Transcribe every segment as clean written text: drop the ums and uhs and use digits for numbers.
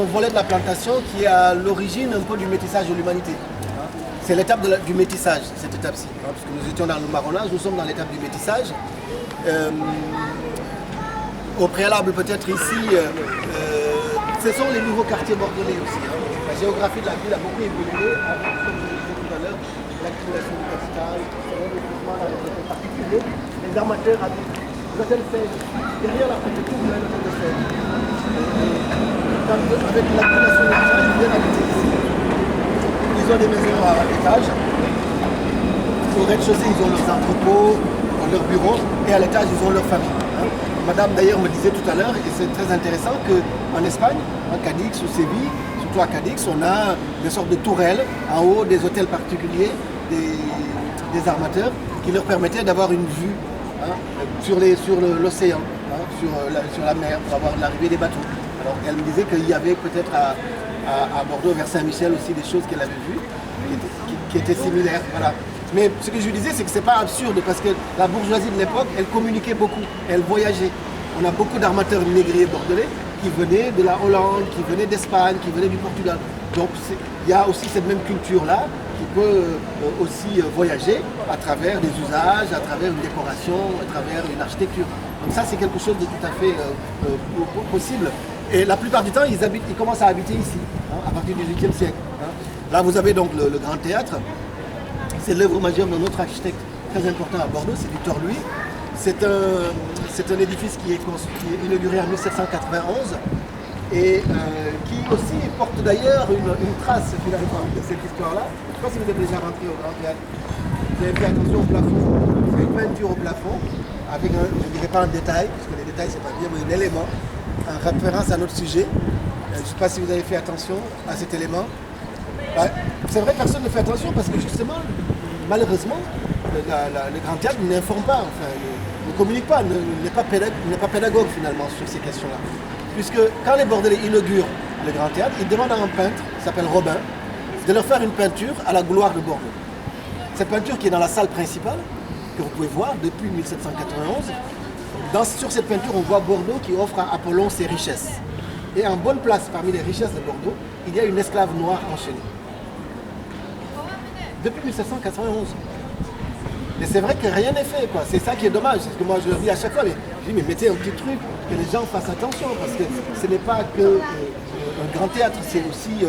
un volet de la plantation qui est à l'origine un peu du métissage de l'humanité. C'est l'étape du métissage, cette étape-ci. Parce que nous étions dans le marronnage, nous sommes dans l'étape du métissage. Au préalable, peut-être ici, ce sont les nouveaux quartiers bordelais aussi. La géographie de la ville a beaucoup évolué avec, comme je le disais tout à l'heure, l'accumulation du capital, le recrutement dans les hôtels particuliers. Les armateurs habitent l'hôtel Sège. Derrière la préfecture, vous avez l'hôtel de Sège. Avec l'accumulation du capital, ils viennent habiter ici. Ils ont des maisons à l'étage. Au rez-de-chaussée, ils ont leurs entrepôts, leurs bureaux, et à l'étage, ils ont leur famille. Madame d'ailleurs me disait tout à l'heure, et c'est très intéressant, qu'en Espagne, en Cadix ou Séville, surtout à Cadix, on a des sortes de tourelles en haut des hôtels particuliers des armateurs qui leur permettaient d'avoir une vue sur l'océan, sur la mer, pour avoir l'arrivée des bateaux. Alors elle me disait qu'il y avait peut-être à Bordeaux, vers Saint-Michel aussi, des choses qu'elle avait vues qui étaient similaires. Voilà. Mais ce que je disais, c'est que ce n'est pas absurde, parce que la bourgeoisie de l'époque, elle communiquait beaucoup, elle voyageait. On a beaucoup d'armateurs négriers bordelais qui venaient de la Hollande, qui venaient d'Espagne, qui venaient du Portugal. Donc il y a aussi cette même culture-là qui peut aussi voyager à travers des usages, à travers une décoration, à travers une architecture. Donc ça, c'est quelque chose de tout à fait possible. Et la plupart du temps, ils commencent à habiter ici, à partir du XVIIIe siècle. Là, vous avez donc le Grand Théâtre. C'est l'œuvre majeure de notre architecte très important à Bordeaux, c'est Victor Louis. C'est un édifice qui est inauguré en 1791 et qui aussi porte d'ailleurs une trace finalement de cette histoire-là. Je ne sais pas si vous êtes déjà rentré au Grand Théâtre. Vous avez fait attention au plafond. Il y a une peinture au plafond avec je ne dirais pas un détail, parce que les détails c'est pas bien, mais un élément en référence à notre sujet. Je ne sais pas si vous avez fait attention à cet élément. C'est vrai que personne ne fait attention parce que justement, malheureusement, le Grand Théâtre n'informe pas, enfin, ne communique pas, n'est pas pédagogue finalement sur ces questions-là. Puisque quand les Bordelais inaugurent le Grand Théâtre, ils demandent à un peintre, qui s'appelle Robin, de leur faire une peinture à la gloire de Bordeaux. Cette peinture qui est dans la salle principale, que vous pouvez voir depuis 1791, sur cette peinture, on voit Bordeaux qui offre à Apollon ses richesses. Et en bonne place parmi les richesses de Bordeaux, il y a une esclave noire enchaînée. Depuis 1791. Et c'est vrai que rien n'est fait, quoi. C'est ça qui est dommage. C'est ce que moi je le dis à chaque fois. Mais je dis, mais mettez un petit truc, que les gens fassent attention, parce que ce n'est pas que un grand théâtre, c'est aussi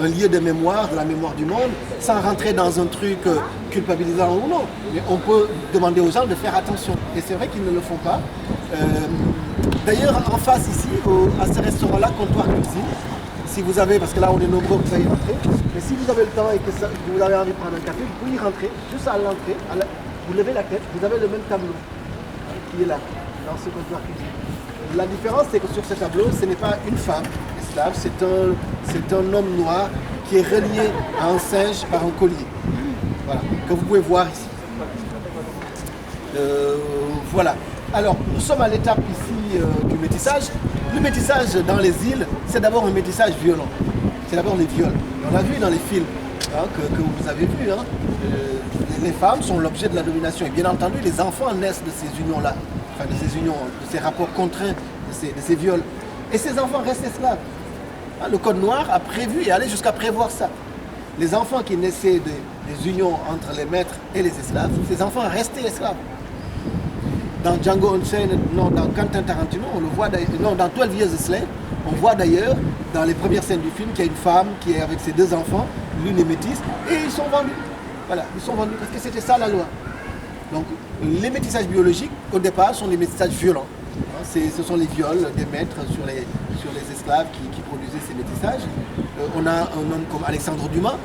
un lieu de mémoire, de la mémoire du monde, sans rentrer dans un truc culpabilisant ou non. Mais on peut demander aux gens de faire attention. Et c'est vrai qu'ils ne le font pas. D'ailleurs, en face ici, à ce restaurant-là, Comptoir Cuisine, si vous avez, parce que là on est nombreux, vous allez rentrer, mais si vous avez le temps et que vous avez envie de prendre un café, vous pouvez y rentrer, juste à l'entrée, vous levez la tête, vous avez le même tableau qui est là, dans ce comptoir cuisine. La différence, c'est que sur ce tableau, ce n'est pas une femme esclave, c'est un homme noir qui est relié à un singe par un collier. Voilà, que vous pouvez voir ici. Voilà. Alors, nous sommes à l'étape ici du métissage. Le métissage dans les îles, c'est d'abord un métissage violent. C'est d'abord les viols. Et on a vu dans les films que vous avez vus, les femmes sont l'objet de la domination. Et bien entendu, les enfants naissent de ces unions-là, enfin de ces unions, de ces rapports contraints, de ces viols. Et ces enfants restent esclaves. Le Code noir a prévu et allait jusqu'à prévoir ça. Les enfants qui naissaient des unions entre les maîtres et les esclaves, ces enfants restaient esclaves. Dans Django Unchained, non, dans Quentin Tarantino, on le voit d'ailleurs, non, dans 12 Years a Slave, on voit d'ailleurs, dans les premières scènes du film, qu'il y a une femme qui est avec ses deux enfants, l'une est métisse, et ils sont vendus. Voilà, ils sont vendus parce que c'était ça la loi. Donc, les métissages biologiques, au départ, sont des métissages violents. Ce sont les viols des maîtres sur les esclaves qui produisaient ces métissages. On a un homme comme Alexandre Dumas,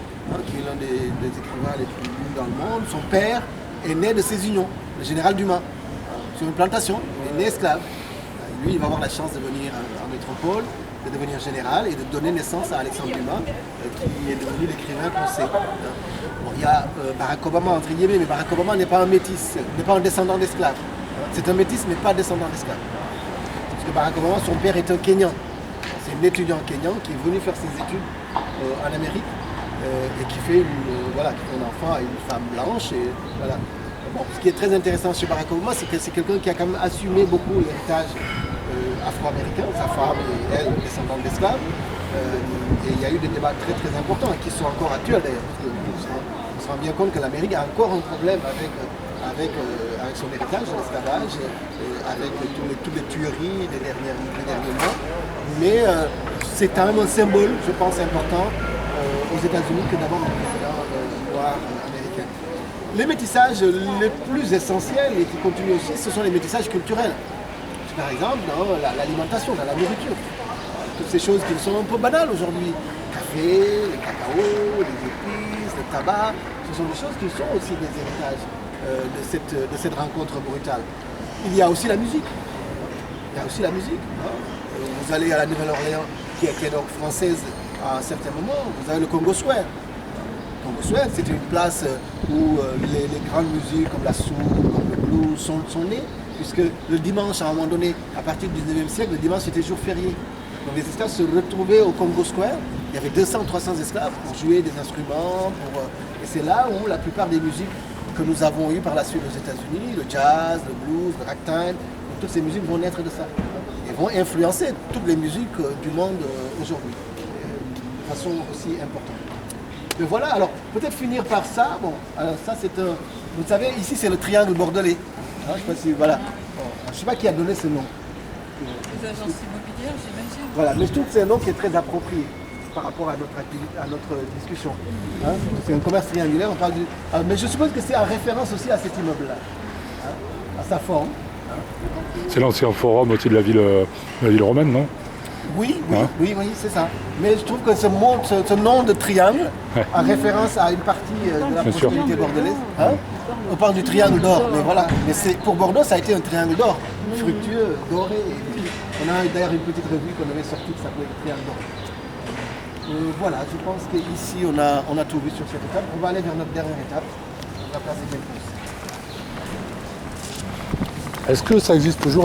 qui est l'un des écrivains les plus connus dans le monde. Son père est né de ces unions, le général Dumas. Sur une plantation, il est né esclave. Lui, il va avoir la chance de venir en métropole, de devenir général et de donner naissance à Alexandre Dumas, qui est devenu l'écrivain qu'on sait. Bon, il y a Barack Obama, entre guillemets, mais Barack Obama n'est pas un métis, n'est pas un descendant d'esclaves. C'est un métis, mais pas descendant d'esclaves. Parce que Barack Obama, son père est un Kenyan. C'est un étudiant kenyan qui est venu faire ses études en Amérique et qui fait un enfant à une femme blanche. Et, voilà. Bon, ce qui est très intéressant chez Barack Obama, c'est que c'est quelqu'un qui a quand même assumé beaucoup l'héritage afro-américain, sa femme et elle, descendante d'esclaves. Et il y a eu des débats très très importants qui sont encore actuels d'ailleurs. Parce que on se rend bien compte que l'Amérique a encore un problème avec son héritage, l'esclavage, avec toutes les tueries des derniers mois. Mais c'est quand même un symbole, je pense, important aux États-Unis que d'avoir un président noir américain. Les métissages les plus essentiels et qui continuent aussi, ce sont les métissages culturels. Par exemple, dans l'alimentation, dans la nourriture. Toutes ces choses qui sont un peu banales aujourd'hui. Le café, le cacao, les épices, le tabac, ce sont des choses qui sont aussi des héritages de cette rencontre brutale. Il y a aussi la musique. Il y a aussi la musique. Vous allez à la Nouvelle-Orléans, qui est donc française à un certain moment, vous avez le Congo Square. Le Congo Square, c'était une place où les grandes musiques comme la soul, comme le blues sont nées, puisque le dimanche, à un moment donné, à partir du 19e siècle, le dimanche était jour férié. Donc les esclaves se retrouvaient au Congo Square. Il y avait 200-300 esclaves pour jouer des instruments. Et c'est là où la plupart des musiques que nous avons eues par la suite aux États-Unis, le jazz, le blues, le ragtime, toutes ces musiques vont naître de ça. Et vont influencer toutes les musiques du monde aujourd'hui, de façon aussi importante. Mais voilà, alors peut-être finir par ça. Bon, alors ça c'est un... Vous savez, ici c'est le triangle bordelais. Je ne sais pas si... Voilà. Bon, je ne sais pas qui a donné ce nom. Les agences immobilières, j'imagine. Voilà, mais je trouve que c'est un nom qui est très approprié par rapport à notre discussion. C'est un commerce triangulaire, on parle du... mais je suppose que c'est en référence aussi à cet immeuble-là, à sa forme. C'est l'ancien forum aussi de la ville romaine, non? Oui, c'est ça. Mais je trouve que ce nom de triangle, en référence à une partie de la prospérité bordelaise, on parle du triangle d'or, mais voilà. Mais pour Bordeaux, ça a été un triangle d'or, fructueux, doré. On a d'ailleurs une petite revue qu'on avait sortie qui s'appelait le triangle d'or. Voilà, je pense qu'ici on a tout vu sur cette étape. On va aller vers notre dernière étape, la place des Delphos. Est-ce que ça existe toujours